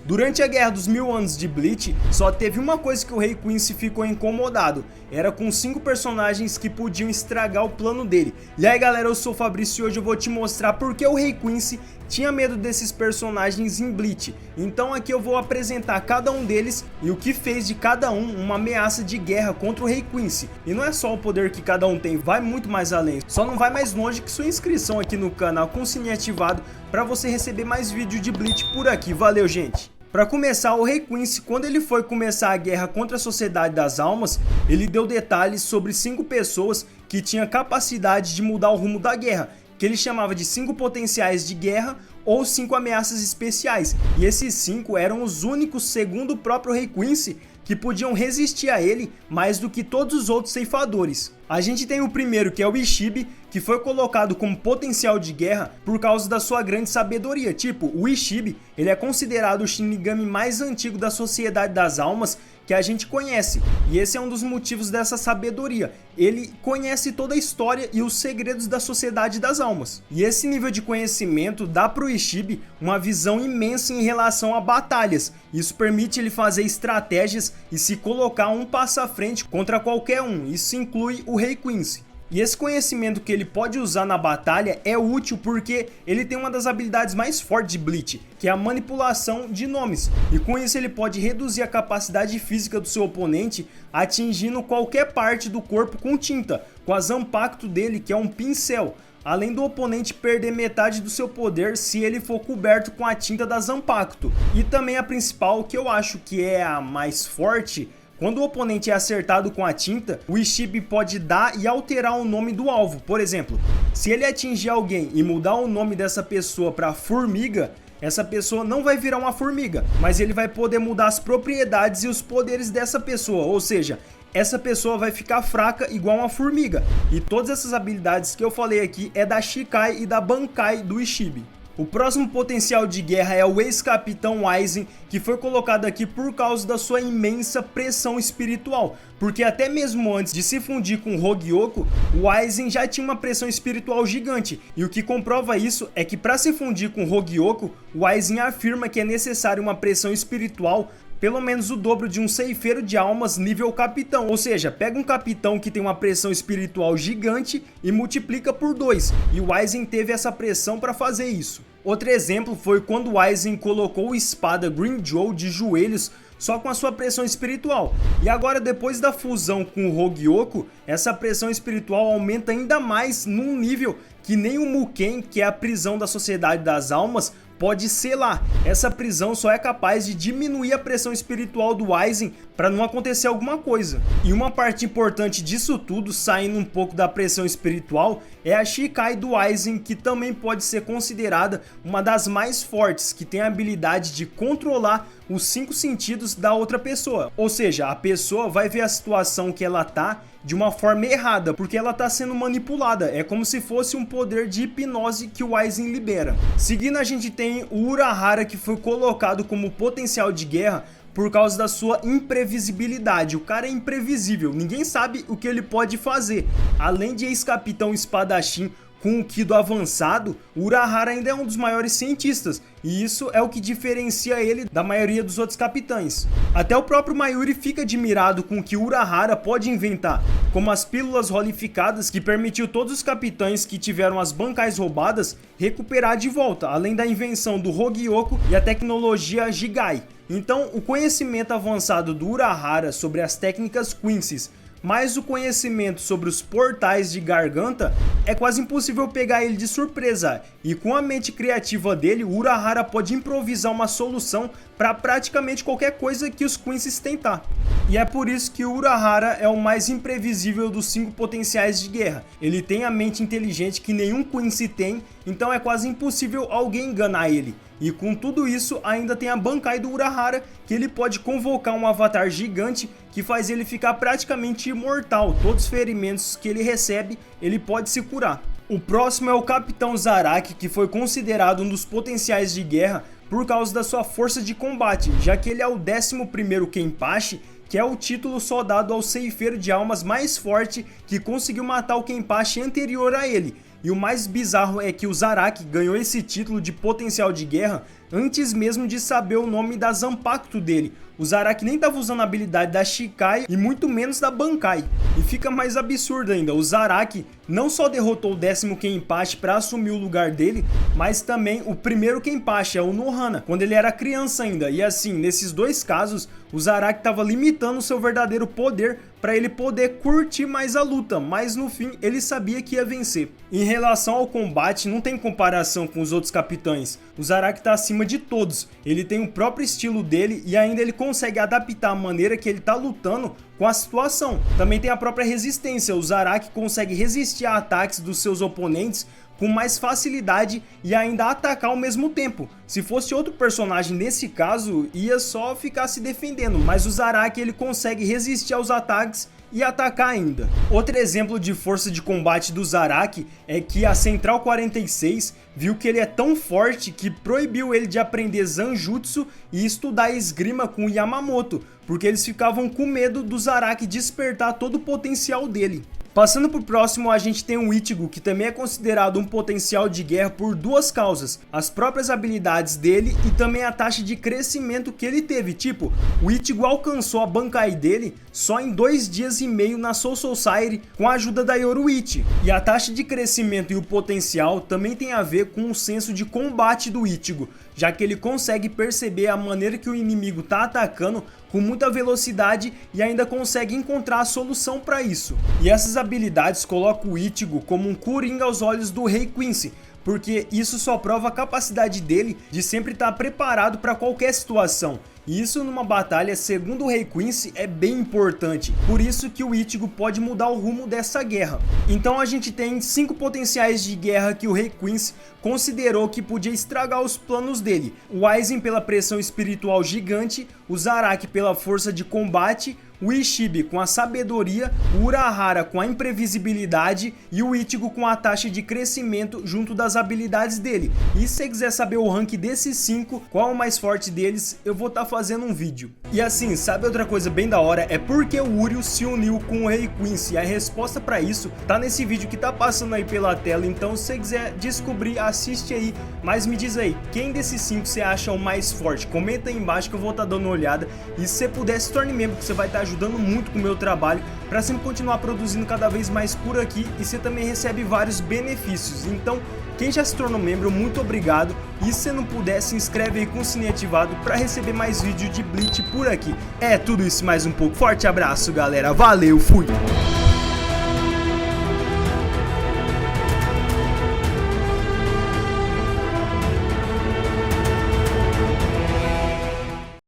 Durante a Guerra dos 1000 Anos de Bleach, só teve uma coisa que o Rei Quincy ficou incomodado, era com 5 personagens que podiam estragar o plano dele. E aí galera, eu sou o Fabrício e hoje eu vou te mostrar porque o Rei Quincy tinha medo desses personagens em Bleach. Então aqui eu vou apresentar cada um deles e o que fez de cada um uma ameaça de guerra contra o Rei Quincy. E não é só o poder que cada um tem, vai muito mais além. Só não vai mais longe que sua inscrição aqui no canal com o sininho ativado para você receber mais vídeo de Bleach por aqui. Valeu, gente! Para começar, o Rei Quincy, quando ele foi começar a guerra contra a Sociedade das Almas, ele deu detalhes sobre 5 pessoas que tinham capacidade de mudar o rumo da guerra, que ele chamava de 5 potenciais de guerra ou 5 ameaças especiais. E esses 5 eram os únicos, segundo o próprio Rei Quincy, que podiam resistir a ele mais do que todos os outros ceifadores. A gente tem o primeiro, que é o Ishibe, que foi colocado como potencial de guerra por causa da sua grande sabedoria. Tipo, o Ishibe, ele é considerado o Shinigami mais antigo da Sociedade das Almas que a gente conhece, e esse é um dos motivos dessa sabedoria. Ele conhece toda a história e os segredos da Sociedade das Almas. E esse nível de conhecimento dá pro Ishibe uma visão imensa em relação a batalhas. Isso permite ele fazer estratégias e se colocar um passo à frente contra qualquer um. Isso inclui o Rei Quincy. E esse conhecimento que ele pode usar na batalha é útil porque ele tem uma das habilidades mais fortes de Bleach, que é a manipulação de nomes. E com isso ele pode reduzir a capacidade física do seu oponente, atingindo qualquer parte do corpo com tinta, com a Zanpakuto dele, que é um pincel. Além do oponente perder metade do seu poder se ele for coberto com a tinta da Zanpakuto. E também a principal, que eu acho que é a mais forte. Quando o oponente é acertado com a tinta, o Ishibe pode dar e alterar o nome do alvo. Por exemplo, se ele atingir alguém e mudar o nome dessa pessoa para formiga, essa pessoa não vai virar uma formiga, mas ele vai poder mudar as propriedades e os poderes dessa pessoa, ou seja, essa pessoa vai ficar fraca igual uma formiga. E todas essas habilidades que eu falei aqui é da Shikai e da Bankai do Ishibe. O próximo potencial de guerra é o ex-capitão Aizen, que foi colocado aqui por causa da sua imensa pressão espiritual, porque até mesmo antes de se fundir com o Hogyoku, o Aizen já tinha uma pressão espiritual gigante, e o que comprova isso é que para se fundir com o Hogyoku, o Aizen afirma que é necessário uma pressão espiritual pelo menos o dobro de um ceifeiro de almas nível capitão, ou seja, pega um capitão que tem uma pressão espiritual gigante e multiplica por 2, e o Aizen teve essa pressão para fazer isso. Outro exemplo foi quando o Aizen colocou o espada Green Joe de joelhos só com a sua pressão espiritual. E agora, depois da fusão com o Hogyoku, essa pressão espiritual aumenta ainda mais num nível que nem o Muken, que é a prisão da Sociedade das Almas, pode selar. Essa prisão só é capaz de diminuir a pressão espiritual do Aizen para não acontecer alguma coisa. E uma parte importante disso tudo, saindo um pouco da pressão espiritual, é a Shikai do Aizen, que também pode ser considerada uma das mais fortes, que tem a habilidade de controlar os 5 sentidos da outra pessoa. Ou seja, a pessoa vai ver a situação que ela tá de uma forma errada, porque ela está sendo manipulada. É como se fosse um poder de hipnose que o Aizen libera. Seguindo, a gente tem o Urahara, que foi colocado como potencial de guerra por causa da sua imprevisibilidade. O cara é imprevisível, ninguém sabe o que ele pode fazer. Além de ex-capitão espadachim com o Kido avançado, o Urahara ainda é um dos maiores cientistas, e isso é o que diferencia ele da maioria dos outros capitães. Até o próprio Mayuri fica admirado com o que o Urahara pode inventar, como as pílulas rolificadas, que permitiu todos os capitães que tiveram as bancais roubadas recuperar de volta, além da invenção do Hogyoku e a tecnologia Jigai. Então, o conhecimento avançado do Urahara sobre as técnicas Quincy, mas o conhecimento sobre os portais de garganta, é quase impossível pegar ele de surpresa. E com a mente criativa dele, o Urahara pode improvisar uma solução para praticamente qualquer coisa que os Quincy tentar. E é por isso que o Urahara é o mais imprevisível dos 5 potenciais de guerra. Ele tem a mente inteligente que nenhum Quincy tem, então é quase impossível alguém enganar ele. E com tudo isso, ainda tem a Bankai do Urahara, que ele pode convocar um avatar gigante que faz ele ficar praticamente imortal. Todos os ferimentos que ele recebe, ele pode se curar. O próximo é o Capitão Zaraki, que foi considerado um dos potenciais de guerra por causa da sua força de combate, já que ele é o 11º Kenpachi, que é o título só dado ao ceifeiro de almas mais forte que conseguiu matar o Kenpachi anterior a ele. E o mais bizarro é que o Zaraki ganhou esse título de potencial de guerra antes mesmo de saber o nome da Zanpakuto dele. O Zaraki nem estava usando a habilidade da Shikai e muito menos da Bankai. E fica mais absurdo ainda, o Zaraki não só derrotou o 10º Kenpachi para assumir o lugar dele, mas também o primeiro Kenpachi, o Nohana, quando ele era criança ainda. E assim, nesses dois casos, o Zaraki estava limitando o seu verdadeiro poder para ele poder curtir mais a luta, mas no fim ele sabia que ia vencer. Em relação ao combate, não tem comparação com os outros capitães. O Zaraki está acima de todos, ele tem o próprio estilo dele e ainda ele consegue adaptar a maneira que ele está lutando com a situação. Também tem a própria resistência, o Zaraki consegue resistir a ataques dos seus oponentes com mais facilidade e ainda atacar ao mesmo tempo. Se fosse outro personagem nesse caso, ia só ficar se defendendo, mas o Zaraki ele consegue resistir aos ataques e atacar ainda. Outro exemplo de força de combate do Zaraki é que a Central 46 viu que ele é tão forte que proibiu ele de aprender Zanjutsu e estudar esgrima com o Yamamoto, porque eles ficavam com medo do Zaraki despertar todo o potencial dele. Passando pro próximo, a gente tem o Ichigo, que também é considerado um potencial de guerra por duas causas: as próprias habilidades dele e também a taxa de crescimento que ele teve. Tipo, o Ichigo alcançou a Bankai dele só em 2 dias e meio na Soul Society com a ajuda da Yoruichi. E a taxa de crescimento e o potencial também tem a ver com o senso de combate do Ichigo, já que ele consegue perceber a maneira que o inimigo tá atacando com muita velocidade e ainda consegue encontrar a solução para isso. E essas habilidades colocam o Ichigo como um coringa aos olhos do Rei Quincy, porque isso só prova a capacidade dele de sempre estar preparado para qualquer situação. E isso numa batalha, segundo o Rei Quincy, é bem importante. Por isso que o Ichigo pode mudar o rumo dessa guerra. Então a gente tem 5 potenciais de guerra que o Rei Quincy considerou que podia estragar os planos dele. O Aizen pela pressão espiritual gigante, o Zaraki pela força de combate, o Ishibe com a sabedoria, o Urahara com a imprevisibilidade e o Ichigo com a taxa de crescimento junto das habilidades dele. E se você quiser saber o rank desses 5, qual é o mais forte deles, eu vou estar fazendo um vídeo. E assim, sabe outra coisa bem da hora? É porque o Uryu se uniu com o Rei Quincy. A resposta para isso tá nesse vídeo que tá passando aí pela tela, então se você quiser descobrir, assiste aí. Mas me diz aí, quem desses 5 você acha o mais forte? Comenta aí embaixo que eu vou estar dando uma olhada. E se você puder, se torne membro, que você vai estar ajudando muito com o meu trabalho para sempre continuar produzindo cada vez mais por aqui, e você também recebe vários benefícios. Então, quem já se tornou membro, muito obrigado. E se você não puder, se inscreve aí com o sininho ativado para receber mais vídeo de Bleach por aqui. É tudo isso mais um pouco. Forte abraço, galera. Valeu, fui!